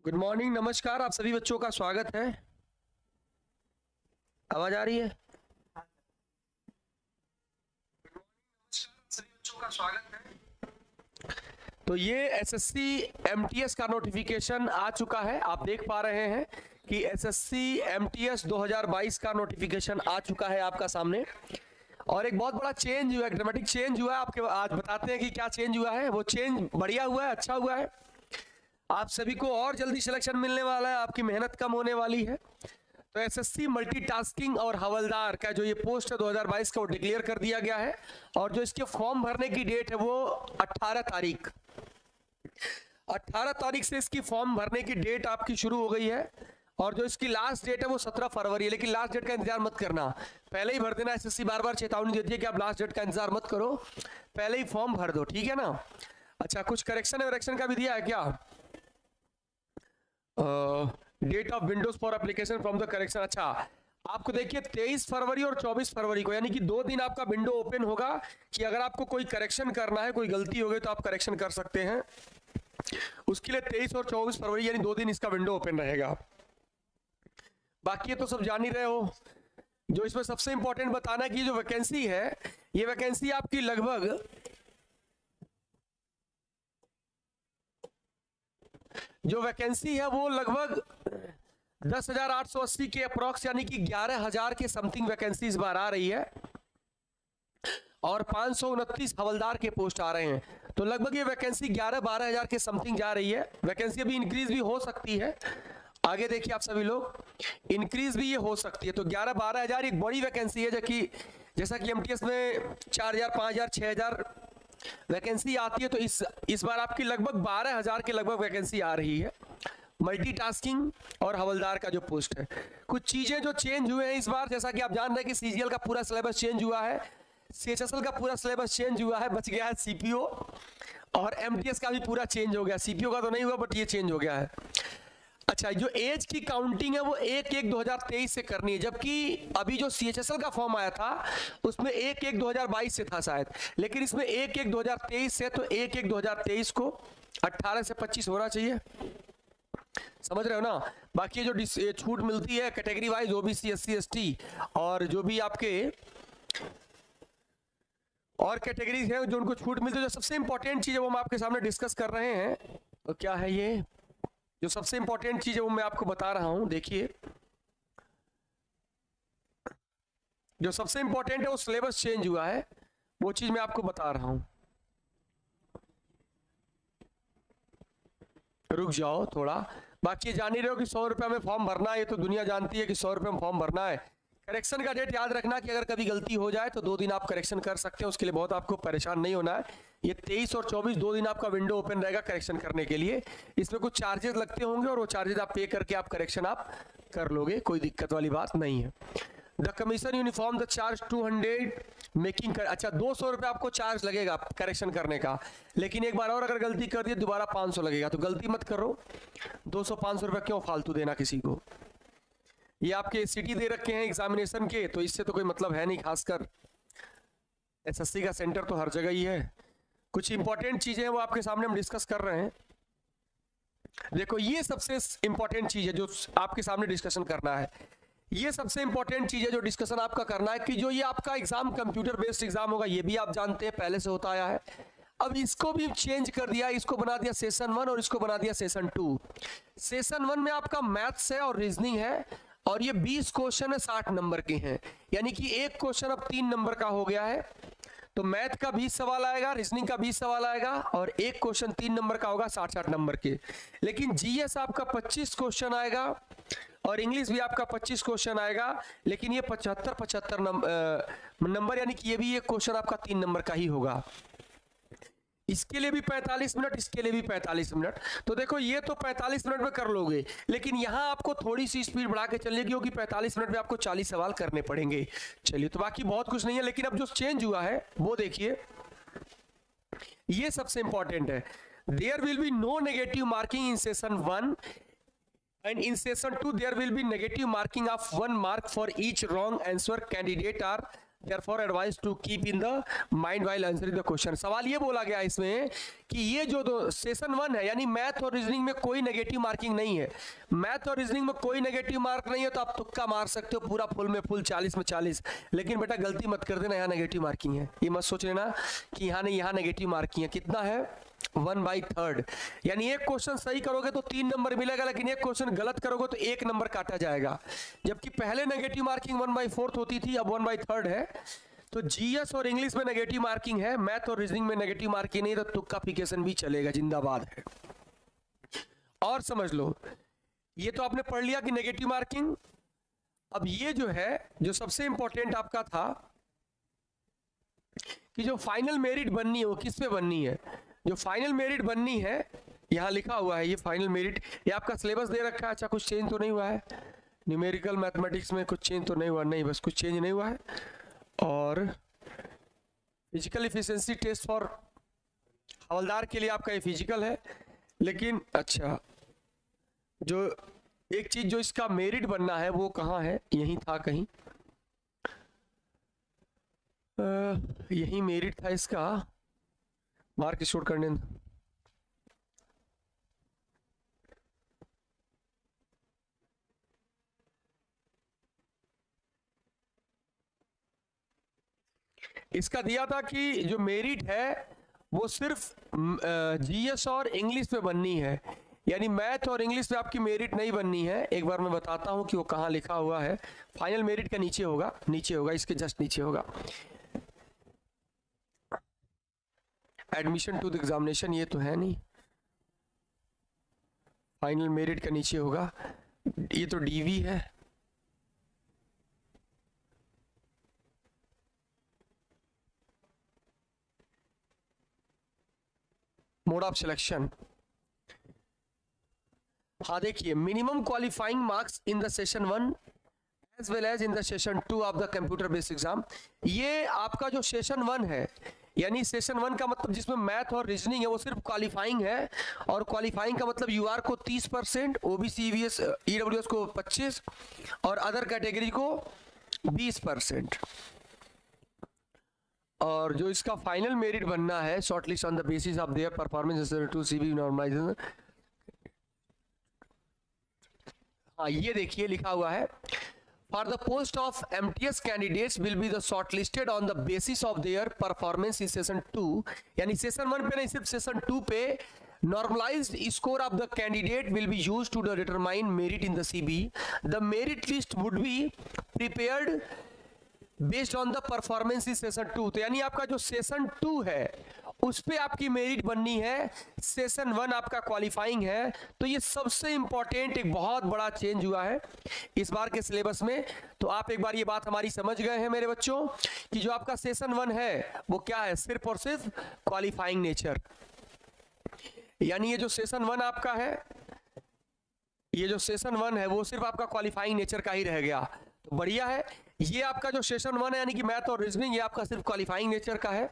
Good morning, नमस्कार। आप सभी बच्चों का स्वागत है। आवाज आ रही है? सभी बच्चों का स्वागत है। तो ये एसएससी एमटीएस का नोटिफिकेशन आ चुका है। आप देख पा रहे हैं कि एसएससी एमटीएस 2022 का नोटिफिकेशन आ चुका है आपका सामने। और एक बहुत बड़ा चेंज हुआ है, ड्रामेटिक चेंज हुआ है। आपके आज बताते हैं कि क्या चेंज हुआ है। वो चेंज बढ़िया हुआ है, अच्छा हुआ है। आप सभी को और जल्दी सिलेक्शन मिलने वाला है, आपकी मेहनत कम होने वाली है। तो एसएससी मल्टीटास्किंग और हवलदार का जो ये पोस्ट है 2022 का, वो डिक्लेयर कर दिया गया है। और जो इसके फॉर्म भरने की डेट है वो 18 तारीख 18 तारीख से इसकी फॉर्म भरने की डेट आपकी शुरू हो गई है। और जो इसकी लास्ट डेट है वो 17 फरवरी है। लेकिन लास्ट डेट का इंतजार मत करना, पहले ही भर देना। एसएससी बार बार चेतावनी देती है कि आप लास्ट डेट का इंतजार मत करो, पहले ही फॉर्म भर दो, ठीक है ना। अच्छा, कुछ करेक्शन वरेक्शन का भी दिया है क्या? Date of windows for application from the correction. अच्छा, आपको देखिए 23 फरवरी और 24 फरवरी को, यानी कि 2 दिन आपका विंडो ओपन होगा कि अगर आपको कोई करेक्शन करना है, कोई गलती हो गई तो आप करेक्शन कर सकते हैं। उसके लिए 23 और 24 फरवरी यानी 2 दिन इसका विंडो ओपन रहेगा। बाकी ये तो सब जान ही रहे हो। जो इसमें सबसे इंपॉर्टेंट बताना है कि जो वैकेंसी है, ये वैकेंसी आपकी लगभग जो वैकेंसी है वो लगभग 10,880 के अप्रोक्स, यानी कि 11,000 के समथिंग वैकेंसी इस बार आ रही है। और 529 हवलदार के पोस्ट आ रहे हैं। तो लगभग ये वैकेंसी 11-12 हजार के समथिंग जा रही है। वैकेंसी अभी इंक्रीज भी हो सकती है, आगे देखिए आप सभी लोग, इंक्रीज भी ये हो सकती है। तो 11-12 हजार एक बड़ी वैकेंसी है, जैसा कि एमटीएस में 4,000, 5,000, 6,000 वैकेंसी आती है। तो इस बार आपकी लगभग 12,000 के लगभग वैकेंसी आ रही है मल्टीटास्किंग और हवलदार का जो पोस्ट है। कुछ चीजें जो चेंज हुए हैं इस बार, जैसा कि आप जान रहे हैं कि सीजीएल का पूरा सिलेबस चेंज हुआ है, सीएचएसएल का पूरा सिलेबस चेंज हुआ है, बच गया है सीपीओ। और एमटीएस का भी पूरा चेंज हो गया, सीपीओ का तो नहीं हुआ बट ये चेंज हो गया है। अच्छा, जो एज की काउंटिंग है वो 1/1/2023 से करनी है, जबकि अभी जो सीएचएसएल का फॉर्म आया था उसमें 1/1/2022 से था शायद, लेकिन इसमें 1/1/2023 से। तो 1/1/2023 को 18 से 25 होना चाहिए, समझ रहे हो ना। बाकी जो छूट मिलती है category wise, OBC, SC, ST और जो भी आपके और कैटेगरीज है जो उनको छूट मिलती है। जो सबसे इंपॉर्टेंट चीज है वो हम आपके सामने डिस्कस कर रहे हैं। तो क्या है ये जो सबसे इंपॉर्टेंट चीज है वो मैं आपको बता रहा हूं। देखिए, जो सबसे इंपॉर्टेंट है वो सिलेबस चेंज हुआ है, वो चीज मैं आपको बता रहा हूं। रुक जाओ थोड़ा। बाकी ये जान ही रहे हो कि 100 रुपये में फॉर्म भरना है, ये तो दुनिया जानती है कि 100 रुपये में फॉर्म भरना है। करेक्शन का डेट याद रखना कि अगर कभी गलती हो जाए तो 2 दिन आप करेक्शन कर सकते हैं, उसके लिए बहुत आपको परेशान नहीं होना है। ये 23 और 24 2 दिन आपका विंडो ओपन रहेगा करेक्शन करने के लिए। इसमें कुछ चार्जेस लगते होंगे और वो चार्जेस आप पे करके आप करेक्शन आप कर लोगे, कोई दिक्कत वाली बात नहीं है। The commission uniform the charge 200 making कर। अच्छा, 200 रुपये आपको चार्ज लगेगा करेक्शन करने का, लेकिन एक बार और अगर गलती कर दी दोबारा 500 लगेगा। तो गलती मत करो, 200-500 रुपये क्यों फालतू देना किसी को। ये आपके सिटी दे रखे हैं एग्जामिनेशन के, तो इससे तो कोई मतलब है नहीं, खासकर एसएससी का सेंटर तो हर जगह ही है। कुछ इंपॉर्टेंट चीजें हैं वो आपके सामने हम डिस्कस कर रहे हैं। देखो, ये सबसे इंपॉर्टेंट चीज है जो आपके सामने डिस्कशन करना है। ये सबसे इंपॉर्टेंट चीज है जो डिस्कशन आपका करना है कि जो ये आपका एग्जाम कंप्यूटर बेस्ड एग्जाम होगा, ये भी आप जानते हैं पहले से होता आया है। अब इसको भी चेंज कर दिया, इसको बना दिया सेशन 1 और इसको बना दिया सेशन 2। सेशन 1 में आपका मैथ्स है और रीजनिंग है, और ये 20 क्वेश्चन है, 60 नंबर के हैं, यानी कि एक क्वेश्चन अब 3 नंबर का हो गया है। तो मैथ का 20 सवाल आएगा, रीजनिंग का 20 सवाल आएगा, और एक क्वेश्चन 3 नंबर का होगा, 60-60 नंबर के। लेकिन जीएस आपका 25 क्वेश्चन आएगा और इंग्लिश भी आपका 25 क्वेश्चन आएगा, लेकिन ये 75-75 नंबर, यानी कि ये भी एक क्वेश्चन आपका 3 नंबर का ही होगा। इसके लिए भी 45 मिनट, इसके लिए भी 45 मिनट। तो देखो, ये तो 45 मिनट में कर लोगे, लेकिन यहां आपको थोड़ी सी स्पीड बढ़ा के चलेगी, क्योंकि 45 मिनट में आपको 40 सवाल करने पड़ेंगे। चलिए, तो बाकी बहुत कुछ नहीं है, लेकिन अब जो चेंज हुआ है वो देखिए, ये सबसे इंपॉर्टेंट है। There will be no negative marking in session 1 and in session 2 there will be negative marking of 1 mark for each wrong answer candidate are therefore advised to keep in the mind while answering the question। सवाल ये बोला गया इसमें कि ये जो दो session 1 है, यानी मैथ और रीजनिंग में कोई नेगेटिव मार्किंग नहीं है, मैथ और रीजनिंग में कोई नेगेटिव मार्क नहीं है, तो आप तुक्का मार सकते हो पूरा फुल में फुल 40 में 40, लेकिन बेटा गलती मत कर देना, यहाँ नेगेटिव मार्किंग है। ये मत सोच लेना कि यहाँ नहीं, यहाँ नेगेटिव मार्किंग है। कितना है? 1/3। यानी एक क्वेश्चन सही करोगे तो 3 नंबर मिलेगा, लेकिन एक क्वेश्चन गलत करोगे तो 1 नंबर काटा जाएगा। जबकि पहले नेगेटिव मार्किंग 1/4 होती थी, अब 1/3 है। तो जीएस और इंग्लिश में नेगेटिव मार्किंग है, मैथ और रीजनिंग में नेगेटिव मार्किंग नहीं, तो तुक्काफिकेशन भी चलेगा, जिंदाबाद है। और समझ लो, ये तो आपने पढ़ लिया कि नेगेटिव मार्किंग। अब ये जो है, जो सबसे इंपॉर्टेंट आपका था कि जो फाइनल मेरिट बननी है वो किस पे बननी है। जो फाइनल मेरिट बननी है, यहां लिखा हुआ है ये फाइनल मेरिट, ये आपका सिलेबस दे रखा है। अच्छा, कुछ चेंज तो नहीं हुआ है? न्यूमेरिकल मैथमेटिक्स में कुछ चेंज तो नहीं हुआ? नहीं, बस कुछ चेंज नहीं हुआ है। और फिजिकल इफिशिएंसी टेस्ट फॉर हवलदार के लिए आपका ये फिजिकल है। लेकिन अच्छा, जो एक चीज जो इसका मेरिट बनना है वो कहाँ है? यही था कहीं, यही मेरिट था इसका, मार्क शोट करने। इसका दिया था कि जो मेरिट है वो सिर्फ जीएस और इंग्लिश पे बननी है, यानी मैथ और इंग्लिश पे आपकी मेरिट नहीं बननी है। एक बार मैं बताता हूं कि वो कहाँ लिखा हुआ है। फाइनल मेरिट का नीचे होगा, नीचे होगा, इसके जस्ट नीचे होगा एडमिशन टू द एग्जामिनेशन। ये तो है नहीं, फाइनल मेरिट का नीचे होगा, ये तो डीवी है। मोड ऑफ सिलेक्शन, हाँ देखिए, minimum qualifying marks in the session 1 as well as in the session 2 of the computer based exam. ये आपका जो सेशन 1 है, यानी सेशन 1 का मतलब जिसमें मैथ और रीजनिंग है, वो सिर्फ क्वालिफाइंग है। और क्वालिफाइंग का मतलब यूआर को 30%, ओबीसी ईवीएस ईडब्ल्यूएस को 25% और अदर कैटेगरी को 20%। और जो इसका फाइनल मेरिट बनना है, shortlist on the basis of their performance to CB normalisation. हाँ, ये देखिए लिखा हुआ है, for the post of MTS candidates will be the shortlisted on the basis of their performance in session 2। यानी सेशन 1 पे नहीं, सिर्फ सेशन 2 पे normalized score of the candidate will be used to determine merit in the CB। the merit list would be prepared based on the performance in session 2। तो यानी आपका जो session 2 है उस पे आपकी मेरिट बननी है, सेशन 1 आपका क्वालिफाइंग है। तो ये सबसे इंपॉर्टेंट एक बहुत बड़ा चेंज हुआ है इस बार के सिलेबस में। तो आप एक बार ये बात हमारी समझ गए हैं मेरे बच्चों कि जो आपका सेशन 1 है वो क्या है, सिर्फ और सिर्फ क्वालिफाइंग नेचर। यानी ये जो सेशन 1 आपका है, ये जो सेशन 1 है वो सिर्फ आपका क्वालिफाइंग नेचर का ही रह गया। तो बढ़िया है। ये आपका जो सेशन 1 है यानी कि मैथ और रीजनिंग, ये आपका सिर्फ क्वालिफाइंग नेचर का है।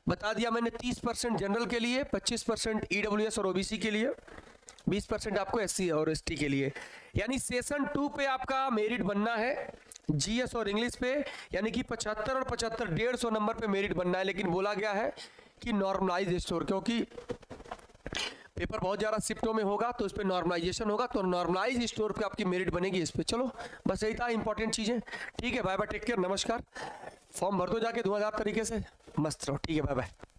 बता दिया मैंने, 30% जनरल के लिए, 25% ईडब्ल्यूएस और ओबीसी के लिए, 20% आपको एससी और एसटी के लिए। यानी सेशन 2 पे आपका मेरिट बनना है जीएस और इंग्लिश पे, यानी कि 75 और 75 150 नंबर पे मेरिट बनना है। लेकिन बोला गया है कि नॉर्मलाइज स्कोर, क्योंकि पेपर बहुत ज़्यादा शिफ्टों में होगा तो इस पर नॉर्मलाइजेशन होगा, तो नॉर्मलाइज स्कोर पे आपकी मेरिट बनेगी इस पे। चलो बस यही था इंपॉर्टेंट चीज़ें। ठीक है, बाय बाय, टेक केयर, नमस्कार। फॉर्म भर दो जाके 2000 तरीके से, मस्त रहो। ठीक है, बाय बाय।